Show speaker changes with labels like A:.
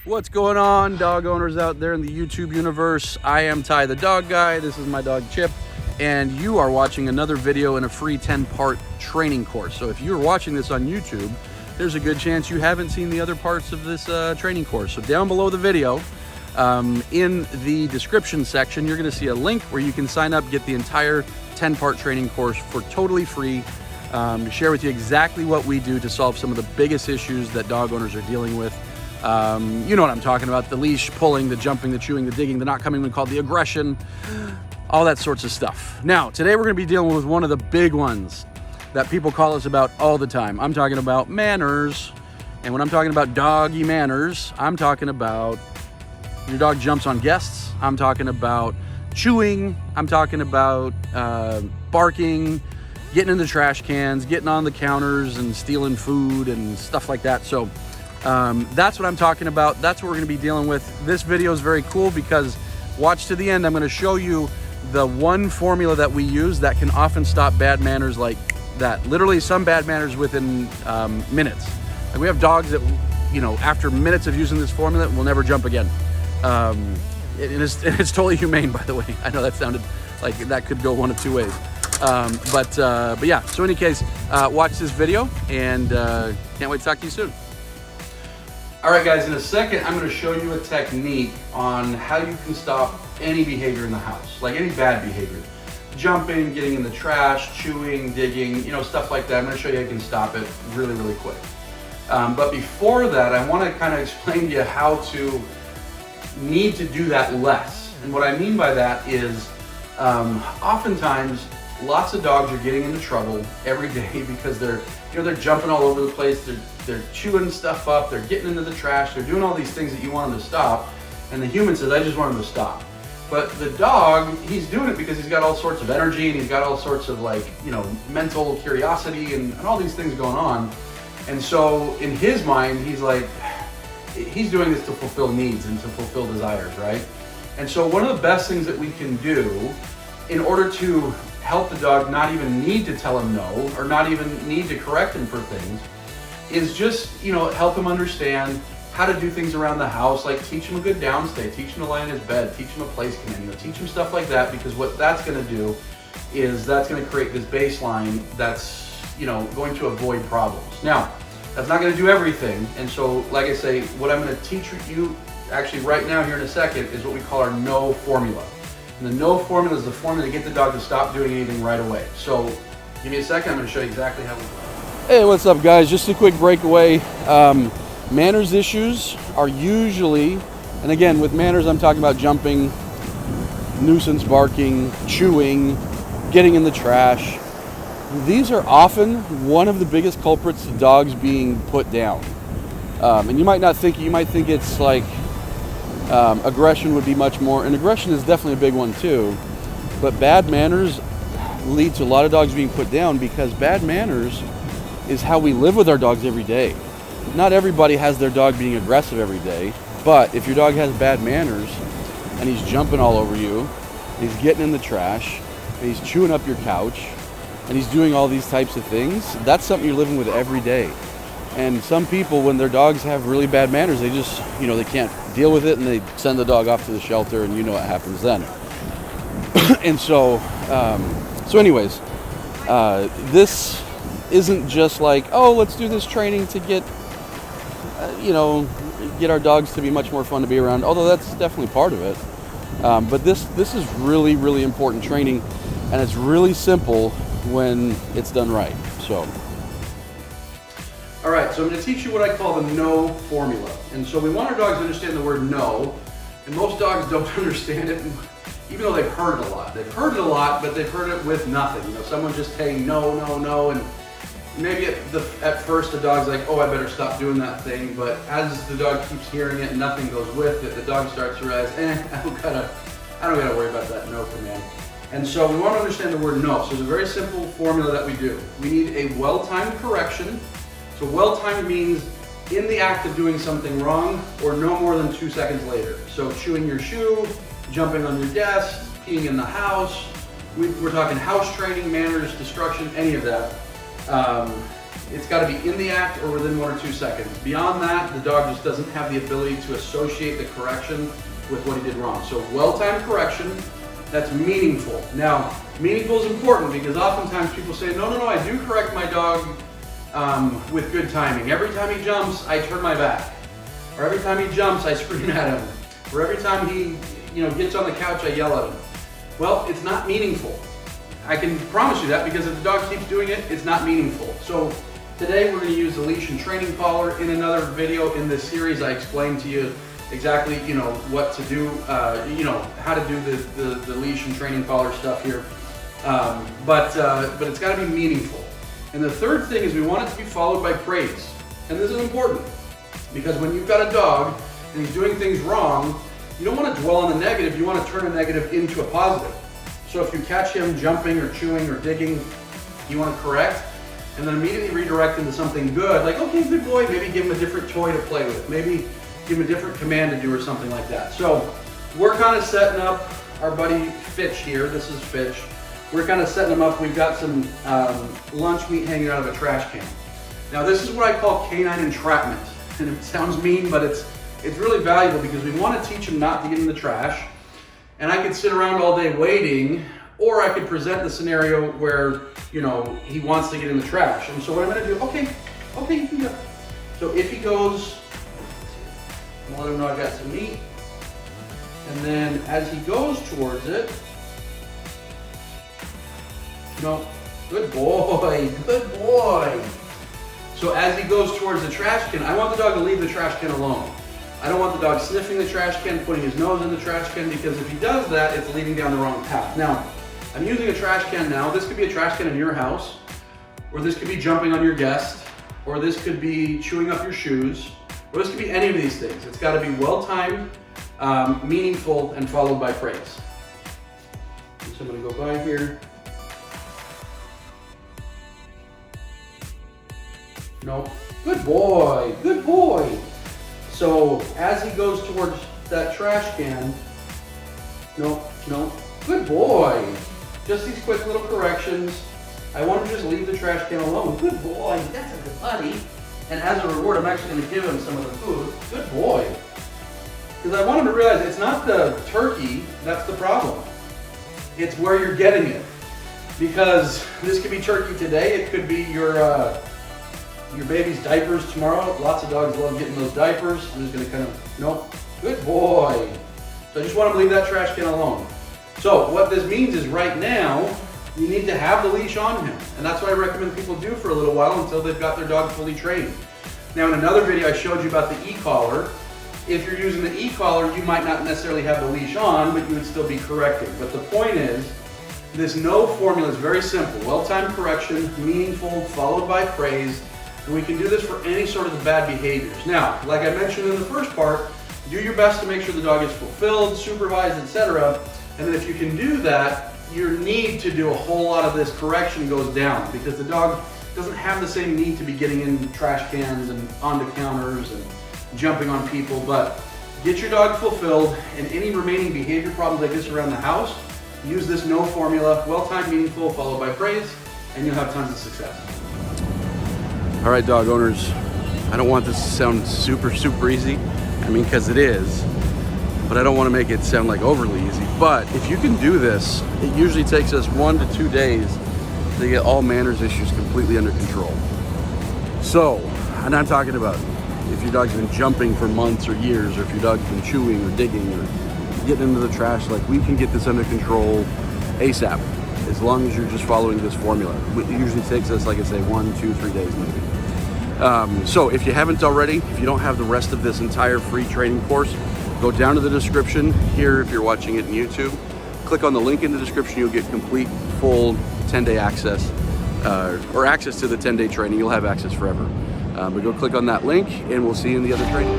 A: What's going on, dog owners out there in the YouTube universe? I am Ty the Dog Guy. This is my dog Chip, and you are watching another video in a free 10-part training course. So if you're watching this on YouTube, there's a good chance you haven't seen the other parts of this training course. So down below the video, in the description section, you're going to see a link where you can sign up, get the entire 10-part training course for totally free, to share with you exactly what we do to solve some of the biggest issues that dog owners are dealing with. You know what I'm talking about: the leash pulling, the jumping, the chewing, the digging, the not coming when called, the aggression, all that sorts of stuff. Now, today we're going to be dealing with one of the big ones that people call us about all the time. I'm talking about manners. And when I'm talking about doggy manners, I'm talking about your dog jumps on guests. I'm talking about chewing. I'm talking about barking, getting in the trash cans, getting on the counters and stealing food and stuff like that. So that's what I'm talking about. That's what we're going to be dealing with. This video is very cool because watch to the end. I'm going to show you the one formula that we use that can often stop bad manners like that. Literally some bad manners within minutes. Like we have dogs that, you know, after minutes of using this formula will never jump again. It's totally humane, by the way. I know that sounded like that could go one of two ways. But yeah, so in any case, watch this video and can't wait to talk to you soon. All right, guys, in a second, I'm going to show you a technique on how you can stop any behavior in the house, like any bad behavior. Jumping, getting in the trash, chewing, digging, you know, stuff like that. I'm going to show you how you can stop it really, really quick. But before that, I want to kind of explain to you how to need to do that less. And what I mean by that is oftentimes lots of dogs are getting into trouble every day because they're jumping all over the place, they're chewing stuff up, they're getting into the trash, they're doing all these things that you want them to stop, and the human says, I just want them to stop. But the dog, he's doing it because he's got all sorts of energy and he's got all sorts of, like, you know, mental curiosity and all these things going on. And so in his mind, he's like, he's doing this to fulfill needs and to fulfill desires, right? And so one of the best things that we can do in order to help the dog not even need to tell him no, or not even need to correct him for things, is just, you know, help him understand how to do things around the house, like teach him a good downstay, teach him to lie in his bed, teach him a place command, you know, teach him stuff like that, because what that's going to do is that's going to create this baseline that's, you know, going to avoid problems. Now, that's not going to do everything, and so, like I say, what I'm going to teach you actually right now here in a second is what we call our no formula. And the no formula is the formula to get the dog to stop doing anything right away. So give me a second, I'm going to show you exactly how we do it. Hey, what's up, guys? Just a quick breakaway. Manners issues are usually, and again, with manners I'm talking about jumping, nuisance barking, chewing, getting in the trash. These are often one of the biggest culprits to dogs being put down. And you might not think, you might think it's like aggression would be much more, and aggression is definitely a big one too, but bad manners lead to a lot of dogs being put down because bad manners is how we live with our dogs every day. Not everybody has their dog being aggressive every day, but if your dog has bad manners and he's jumping all over you, he's getting in the trash, and he's chewing up your couch, and he's doing all these types of things, that's something you're living with every day. And some people, when their dogs have really bad manners, they just, you know, they can't deal with it and they send the dog off to the shelter, and you know what happens then. And so, anyways, this isn't just like, oh, let's do this training to get, you know, get our dogs to be much more fun to be around, although that's definitely part of it. But this is really, really important training, and it's really simple when it's done right. So. All right, so I'm going to teach you what I call the no formula. And so we want our dogs to understand the word no, and most dogs don't understand it, even though they've heard it a lot. They've heard it a lot, but they've heard it with nothing. You know, someone just saying no, no, no, and maybe at first the dog's like, oh, I better stop doing that thing, but as the dog keeps hearing it and nothing goes with it, the dog starts to realize, I don't gotta worry about that no command. And so we want to understand the word no. So it's a very simple formula that we do. We need a well-timed correction. So well-timed means in the act of doing something wrong or no more than 2 seconds later. So chewing your shoe, jumping on your desk, peeing in the house. We're talking house training, manners, destruction, any of that. It's got to be in the act or within 1 or 2 seconds. Beyond that, the dog just doesn't have the ability to associate the correction with what he did wrong. So well-timed correction, that's meaningful. Now, meaningful is important because oftentimes people say, no, I do correct my dog with good timing. Every time he jumps, I turn my back. Or every time he jumps, I scream at him. Or every time he gets on the couch, I yell at him. Well, it's not meaningful. I can promise you that because if the dog keeps doing it, it's not meaningful. So today we're going to use the leash and training collar. In another video in this series, I explained to you exactly, what to do, how to do the leash and training collar stuff here. But it's got to be meaningful. And the third thing is we want it to be followed by praise. And this is important because when you've got a dog and he's doing things wrong, you don't want to dwell on the negative. You want to turn a negative into a positive. So if you catch him jumping or chewing or digging, you want to correct and then immediately redirect him to something good. Like, okay, good boy, maybe give him a different toy to play with. Maybe give him a different command to do or something like that. So we're kind of setting up our buddy Fitch here. This is Fitch. We're kind of setting him up. We've got some lunch meat hanging out of a trash can. Now this is what I call canine entrapment. And it sounds mean, but it's really valuable because we want to teach him not to get in the trash. And I could sit around all day waiting, or I could present the scenario where, he wants to get in the trash. And so what I'm going to do, okay, you can go. So if he goes, I'm gonna let him know I've got some meat. And then as he goes towards it, good boy. So as he goes towards the trash can, I want the dog to leave the trash can alone. I don't want the dog sniffing the trash can, putting his nose in the trash can, because if he does that, it's leading down the wrong path. Now, I'm using a trash can now. This could be a trash can in your house, or this could be jumping on your guest, or this could be chewing up your shoes, or this could be any of these things. It's got to be well-timed, meaningful, and followed by praise. So I'm going to go by here. No. Good boy. So as he goes towards that trash can, no, good boy. Just these quick little corrections. I want to just leave the trash can alone. Good boy, that's a good buddy. And as a reward, I'm actually going to give him some of the food. Good boy. Because I want him to realize it's not the turkey that's the problem. It's where you're getting it. Because this could be turkey today. It could be your baby's diapers tomorrow. Lots of dogs love getting those diapers. I'm just going to good boy. So I just want him to leave that trash can alone. So what this means is right now, you need to have the leash on him. And that's what I recommend people do for a little while until they've got their dog fully trained. Now in another video I showed you about the e-collar. If you're using the e-collar, you might not necessarily have the leash on, but you would still be correcting. But the point is, this no formula is very simple. Well-timed correction, meaningful, followed by praise. And we can do this for any sort of bad behaviors. Now, like I mentioned in the first part, do your best to make sure the dog is fulfilled, supervised, etc. And then if you can do that, your need to do a whole lot of this correction goes down because the dog doesn't have the same need to be getting in trash cans and onto counters and jumping on people. But get your dog fulfilled, and any remaining behavior problems like this around the house, use this no formula, well-timed, meaningful, followed by praise, and you'll have tons of success.
B: All right, dog owners, I don't want this to sound super easy. I mean, because it is, but I don't want to make it sound like overly easy. But if you can do this, it usually takes us 1 to 2 days to get all manners issues completely under control. So, and I'm talking about if your dog's been jumping for months or years, or if your dog's been chewing or digging or getting into the trash, like, we can get this under control ASAP, as long as you're just following this formula. It usually takes us, like I say, 1, 2, 3 days maybe. So if you haven't already, if you don't have the rest of this entire free training course, go down to the description here if you're watching it on YouTube. Click on the link in the description, you'll get complete, full 10-day access, or access to the 10-day training. You'll have access forever. But go click on that link, and we'll see you in the other training.